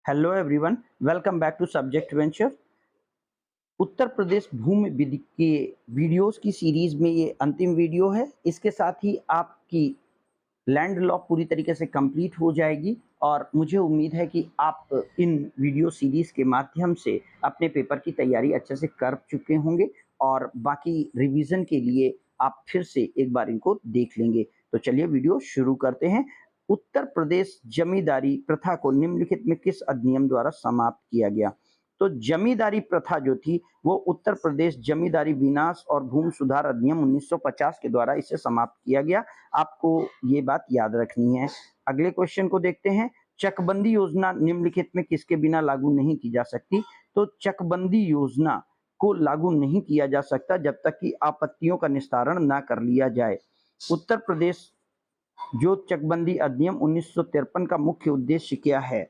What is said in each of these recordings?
Hello everyone, welcome back to subject venture. Uttar Pradesh भूमि विधि के वीडियोस की सीरीज में ये अंतिम वीडियो है। इसके साथ ही आपकी लैंड लॉ पूरी तरीके से कंप्लीट हो जाएगी और मुझे उम्मीद है कि आप इन वीडियो सीरीज के माध्यम से अपने पेपर की तैयारी अच्छे से कर चुके होंगे और बाकी रिवीजन के लिए आप फिर से एक बार इनको देख लेंगे। तो चलिए वीडियो शुरू करते हैं। उत्तर प्रदेश जमींदारी प्रथा को निम्नलिखित में किस अधिनियम द्वारा समाप्त किया गया? तो जमींदारी प्रथा जो थी वो उत्तर प्रदेश जमींदारी विनाश और भूमि सुधार अधिनियम 1950 के द्वारा इसे समाप्त किया गया। आपको ये बात याद रखनी है। अगले क्वेश्चन को देखते हैं। चकबंदी योजना निम्नलिखित में किसके बिना लागू नहीं की जा सकती? तो चकबंदी योजना को लागू नहीं किया जा सकता जब तक कि आपत्तियों का निस्तारण ना कर लिया जाए। उत्तर प्रदेश जो चकबंदी अधिनियम 1953 का मुख्य उद्देश्य क्या है?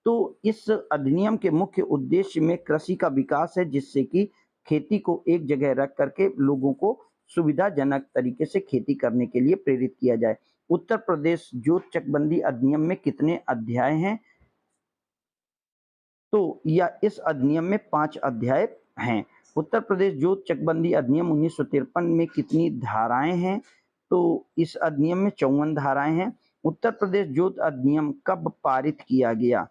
तो इस अधिनियम के मुख्य उद्देश्य में कृषि का विकास है, जिससे कि खेती को एक जगह रख करके लोगों को सुविधाजनक तरीके से खेती करने के लिए प्रेरित किया जाए। उत्तर प्रदेश जो चकबंदी अधिनियम में कितने अध्याय हैं? तो या इस अधिनियम में 5 अध्याय हैं। उत्तर प्रदेश जोत चकबंदी अधिनियम 1953 में कितनी धाराएं हैं? तो इस अधिनियम में 54 धाराएं हैं। उत्तर प्रदेश जोत अधिनियम कब पारित किया गया?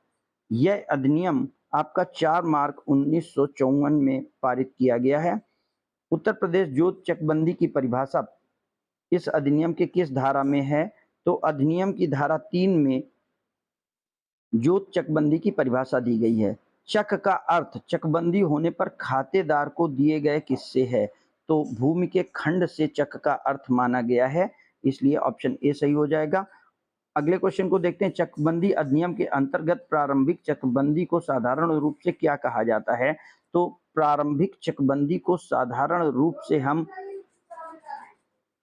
यह अधिनियम आपका 4 मार्च 1954 में पारित किया गया है। उत्तर प्रदेश जोत चकबंदी की परिभाषा इस अधिनियम के किस धारा में है? तो अधिनियम की धारा 3 में जोत चकबंदी की परिभाषा दी गई है। चक का अर्थ चकबंदी होने पर खातेदार को दिए गए किससे है? तो भूमि के खंड से चक का अर्थ माना गया है, इसलिए ऑप्शन ए सही हो जाएगा। अगले क्वेश्चन को देखते हैं। चकबंदी अधिनियम के अंतर्गत प्रारंभिक चकबंदी को साधारण रूप से क्या कहा जाता है? तो प्रारंभिक चकबंदी को साधारण रूप से हम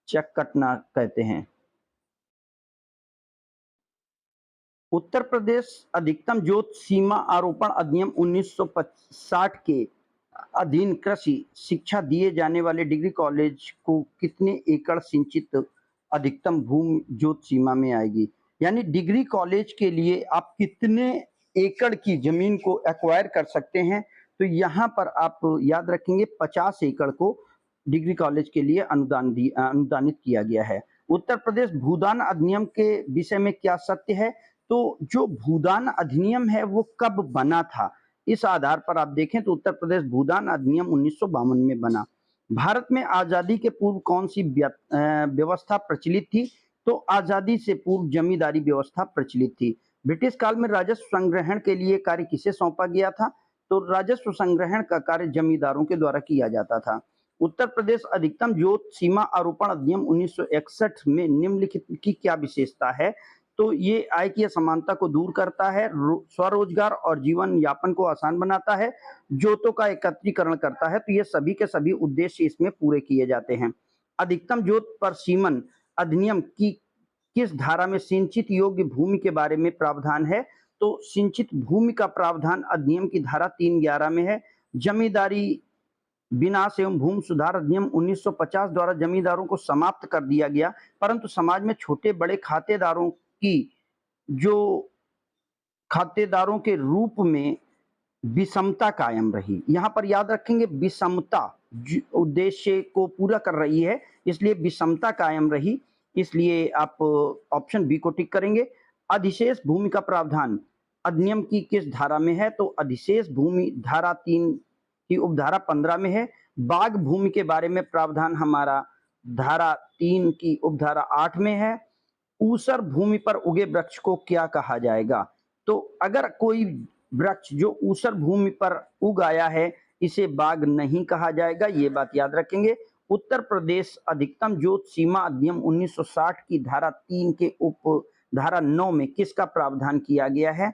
चक कटना कहते हैं। उत्तर प्रदेश अधिकतम जोत सीमा आरोपण अधिनियम 1960 के अधीन कृषि शिक्षा दिए जाने वाले डिग्री कॉलेज को कितने एकड़ सिंचित अधिकतम भूमि जोत सीमा में आएगी? यानी डिग्री कॉलेज के लिए आप कितने एकड़ की जमीन को एक्वायर कर सकते हैं? तो यहाँ पर आप याद रखेंगे 50 एकड़ को डिग्री कॉलेज के लिए अनुदानित किया गया है। उत्तर प्रदेश भूदान अधिनियम के विषय में क्या सत्य है? तो जो भूदान अधिनियम है वो कब बना था? इस आधार पर आप देखें तो उत्तर प्रदेश भूदान अधिनियम 1952 में बना। भारत में आजादी के पूर्व कौन सी व्यवस्था प्रचलित थी? तो आजादी से पूर्व जमींदारी व्यवस्था प्रचलित थी। ब्रिटिश काल में राजस्व संग्रहण के लिए कार्य किसे सौंपा गया था? तो राजस्व संग्रहण का कार्य जमींदारों के द्वारा किया जाता था। उत्तर प्रदेश अधिकतम जोत सीमा आरोपण अधिनियम 1961 में निम्नलिखित की क्या विशेषता है? तो ये आय की असमानता को दूर करता है, स्वरोजगार और जीवन यापन को आसान बनाता है, जोतों का एकत्रीकरण करता है। तो ये सभी के सभी उद्देश्य इसमें पूरे किए जाते हैं। अधिकतम जोत पर सीमन अधिनियम की किस धारा में सिंचित योग्य भूमि के बारे में प्रावधान है? तो सिंचित भूमि का प्रावधान अधिनियम की धारा 311 में है। जमींदारी विनाश एवं भूमि सुधार अधिनियम 1950 द्वारा जमींदारों को समाप्त कर दिया गया, परंतु समाज में छोटे बड़े खातेदारों की जो खातेदारों के रूप में विषमता कायम रही। यहाँ पर याद रखेंगे विषमता उद्देश्य को पूरा कर रही है, इसलिए विषमता कायम रही, इसलिए आप ऑप्शन बी को टिक करेंगे। अधिशेष भूमि का प्रावधान अधिनियम की किस धारा में है? तो अधिशेष भूमि धारा 3 की उपधारा 15 में है। बाग भूमि के बारे में प्रावधान हमारा धारा 3 की उपधारा 8 में है। ऊसर भूमि पर उगे वृक्ष को क्या कहा जाएगा? तो अगर कोई वृक्ष जो ऊसर भूमि पर उग आया है, इसे बाग नहीं कहा जाएगा, ये बात याद रखेंगे। उत्तर प्रदेश अधिकतम जोत सीमा अधिनियम 1960 की धारा 3 के उप धारा 9 में किसका प्रावधान किया गया है?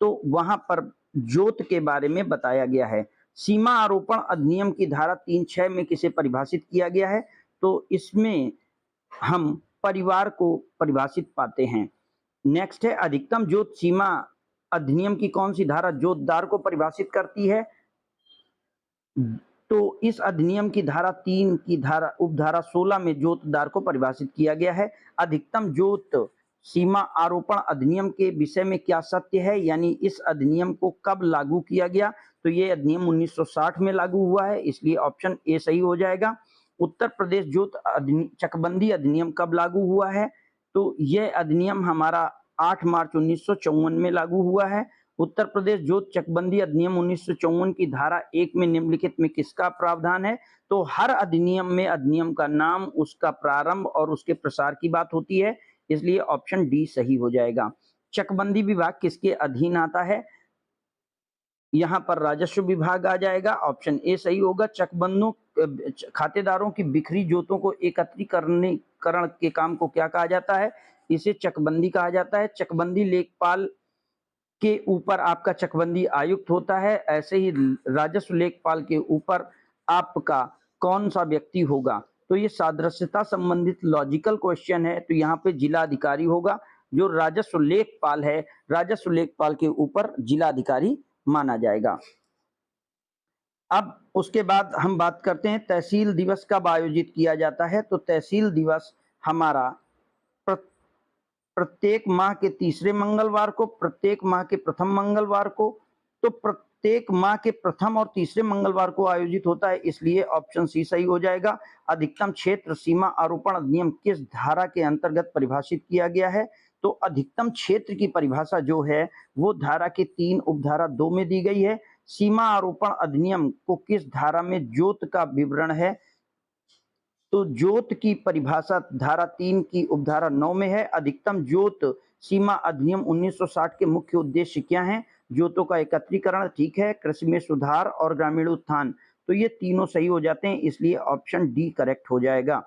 तो वहां पर जोत के बारे में बताया गया है। सीमा आरोपण अधिनियम की धारा 3(6) में किसे परिभाषित किया गया है? तो इसमें हम परिवार को परिभाषित पाते हैं। नेक्स्ट है अधिकतम जोत सीमा अधिनियम की कौन सी धारा जोतदार को परिभाषित करती है? तो इस अधिनियम की धारा 3 की धारा उपधारा 16 में जोतदार को परिभाषित किया गया है। अधिकतम जोत सीमा आरोपण अधिनियम के विषय में क्या सत्य है, यानी इस अधिनियम को कब लागू किया गया, तो ये अधिनियम 1960 में लागू हुआ है, इसलिए ऑप्शन ए सही हो जाएगा। उत्तर प्रदेश जोत चकबंदी अधिनियम कब लागू हुआ है, तो यह अधिनियम हमारा 8 मार्च 1954 में लागू हुआ है। उत्तर प्रदेश जोत चकबंदी अधिनियम 1954 की धारा 1 में निम्नलिखित में किसका प्रावधान है, तो हर अधिनियम में अधिनियम का नाम, उसका प्रारंभ और उसके प्रसार की बात होती है, इसलिए ऑप्शन डी सही हो जाएगा। चकबंदी विभाग किसके अधीन आता है, यहां पर राजस्व विभाग आ जाएगा, ऑप्शन ए सही होगा। चकबंदों खातेदारों की बिखरी जोतों को एकत्रीकरण के काम को क्या कहा जाता है, इसे चकबंदी कहा जाता है। चकबंदी लेखपाल के ऊपर आपका चकबंदी आयुक्त होता है, ऐसे ही राजस्व लेखपाल के ऊपर आपका कौन सा व्यक्ति होगा, तो ये सादृश्यता संबंधित लॉजिकल क्वेश्चन है, तो यहाँ पे जिला अधिकारी होगा। जो राजस्व लेखपाल है, राजस्व लेखपाल के ऊपर जिला अधिकारी माना जाएगा। अब उसके बाद हम बात करते हैं तहसील दिवस कब आयोजित किया जाता है, तो तहसील दिवस हमारा प्रत्येक माह के तीसरे मंगलवार को, प्रत्येक माह के प्रथम मंगलवार को, तो प्रत्येक माह के प्रथम और तीसरे मंगलवार को आयोजित होता है, इसलिए ऑप्शन सी सही हो जाएगा। अधिकतम क्षेत्र सीमा आरोपण अधिनियम किस धारा के अंतर्गत परिभाषित किया गया है, तो अधिकतम क्षेत्र की परिभाषा जो है वो धारा के 3 उपधारा 2 में दी गई है। सीमा आरोपण अधिनियम को किस धारा में जोत का विवरण है, तो जोत की परिभाषा धारा 3 की उपधारा 9 में है। अधिकतम जोत सीमा अधिनियम 1960 के मुख्य उद्देश्य क्या हैं, जोतों का एकत्रीकरण, ठीक है, कृषि में सुधार और ग्रामीण उत्थान, तो ये तीनों सही हो जाते हैं, इसलिए ऑप्शन डी करेक्ट हो जाएगा।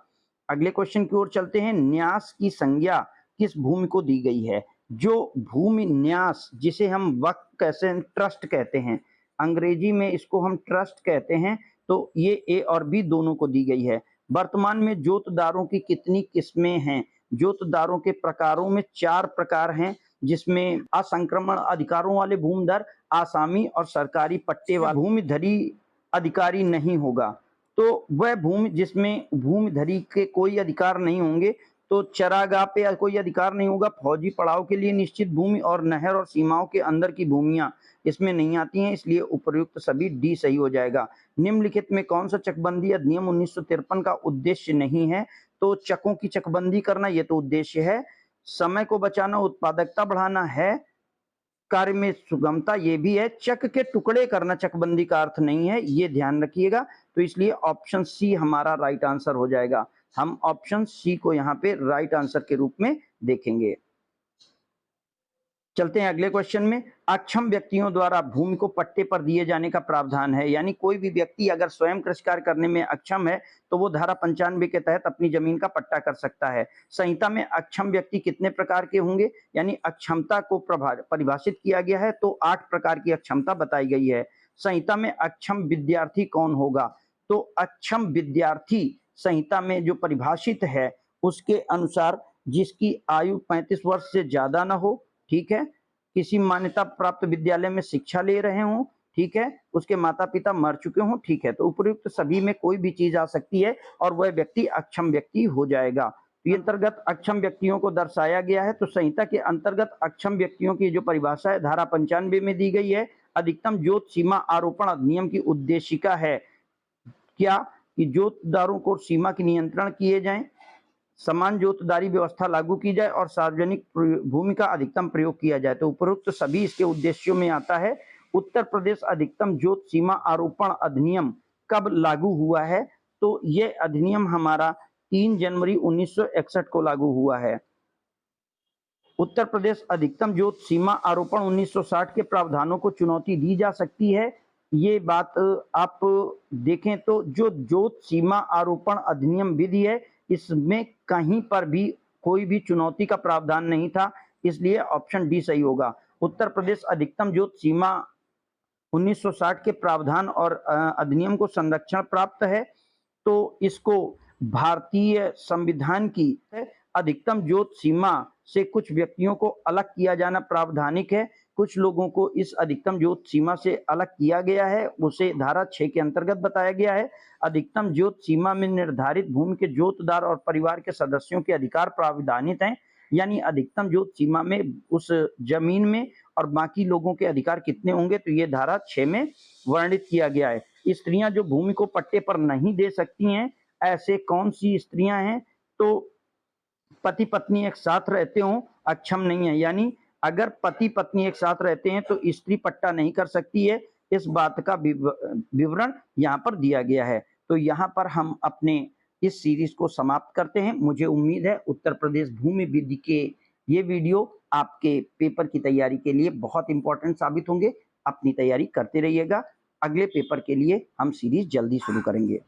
अगले क्वेश्चन की ओर चलते हैं। न्यास की संज्ञा किस भूमि को दी गई है, जो भूमि न्यास जिसे हम वक्फ कहते हैं, ट्रस्ट कहते हैं, अंग्रेजी में इसको हम ट्रस्ट कहते हैं, तो ये ए और बी दोनों को दी गई है। वर्तमान में जोतदारों की कितनी किस्में हैं, जोतदारों के प्रकारों में 4 प्रकार हैं, जिसमें असंक्रमण अधिकारों वाले भूमिधर, आसामी और सरकारी पट्टे वाले भूमिधरी अधिकारी नहीं होगा, तो वह भूमि जिसमें भूमिधरी के कोई अधिकार नहीं होंगे, तो चरागाह पे कोई अधिकार नहीं होगा, फौजी पड़ाव के लिए निश्चित भूमि और नहर और सीमाओं के अंदर की भूमियां इसमें नहीं आती हैं, इसलिए उपर्युक्त सभी डी सही हो जाएगा। निम्नलिखित में कौन सा चकबंदी अधिनियम 1953 का उद्देश्य नहीं है, तो चकों की चकबंदी करना ये तो उद्देश्य है, समय को बचाना, उत्पादकता बढ़ाना है, कार्य में सुगमता ये भी है, चक के टुकड़े करना चकबंदी का अर्थ नहीं है, ये ध्यान रखिएगा, तो इसलिए ऑप्शन सी हमारा राइट आंसर हो जाएगा। हम ऑप्शन सी को यहाँ पे राइट आंसर के रूप में देखेंगे। चलते हैं अगले क्वेश्चन में। अक्षम व्यक्तियों द्वारा भूमि को पट्टे पर दिए जाने का प्रावधान है, यानी कोई भी व्यक्ति अगर स्वयं कृषि कार्य करने में अक्षम है तो वो धारा 95 के तहत अपनी जमीन का पट्टा कर सकता है। संहिता में अक्षम व्यक्ति कितने प्रकार के होंगे, यानी अक्षमता को परिभाषित किया गया है, तो 8 प्रकार की अक्षमता बताई गई है। संहिता में अक्षम विद्यार्थी कौन होगा, तो अक्षम विद्यार्थी संहिता में जो परिभाषित है उसके अनुसार जिसकी आयु 35 वर्ष से ज्यादा ना हो, ठीक है, किसी मान्यता प्राप्त विद्यालय में शिक्षा ले रहे हों, ठीक है, उसके माता पिता मर चुके हों, ठीक है, तो उपयुक्त सभी में कोई भी चीज आ सकती है और वह व्यक्ति अक्षम व्यक्ति हो जाएगा। तो अंतर्गत अक्षम व्यक्तियों को दर्शाया गया है, तो संहिता के अंतर्गत अक्षम व्यक्तियों की जो परिभाषा है धारा 95 में दी गई है। अधिकतम जोत सीमा आरोपण अधिनियम की उद्देशिका है क्या, कि जोतदारों को सीमा के नियंत्रण किए जाएं, समान जोतदारी व्यवस्था लागू की जाए और सार्वजनिक भूमि का अधिकतम प्रयोग किया जाए, तो उपरोक्त सभी इसके उद्देश्यों में आता है। उत्तर प्रदेश अधिकतम जोत सीमा आरोपण अधिनियम कब लागू हुआ है, तो यह अधिनियम हमारा 3 जनवरी 1961 को लागू हुआ है। उत्तर प्रदेश अधिकतम जोत सीमा आरोपण 1960 के प्रावधानों को चुनौती दी जा सकती है, ये बात आप देखें तो जो जोत सीमा आरोपण अधिनियम विधि है इसमें कहीं पर भी कोई भी चुनौती का प्रावधान नहीं था, इसलिए ऑप्शन डी सही होगा। उत्तर प्रदेश अधिकतम जोत सीमा 1960 के प्रावधान और अधिनियम को संरक्षण प्राप्त है, तो इसको भारतीय संविधान की अधिकतम जोत सीमा से कुछ व्यक्तियों को अलग किया जाना प्रावधानिक है, कुछ लोगों को इस अधिकतम जोत सीमा से अलग किया गया है, उसे धारा 6 के अंतर्गत बताया गया है। अधिकतम जोत सीमा में निर्धारित भूमि के जोतदार और परिवार के सदस्यों के अधिकार प्रावधानित हैं, यानी अधिकतम जोत सीमा में उस जमीन में और बाकी लोगों के अधिकार कितने होंगे, तो ये धारा 6 में वर्णित किया गया है। स्त्रियां जो भूमि को पट्टे पर नहीं दे सकती हैं, ऐसे कौन सी स्त्रियां हैं, तो पति पत्नी एक साथ रहते हों, अक्षम नहीं है, यानी अगर पति पत्नी एक साथ रहते हैं तो स्त्री पट्टा नहीं कर सकती है। इस बात का विवरण यहाँ पर दिया गया है। तो यहाँ पर हम अपने इस सीरीज को समाप्त करते हैं। मुझे उम्मीद है उत्तर प्रदेश भूमि विधि के ये वीडियो आपके पेपर की तैयारी के लिए बहुत इंपॉर्टेंट साबित होंगे। अपनी तैयारी करते रहिएगा। अगले पेपर के लिए हम सीरीज जल्दी शुरू करेंगे।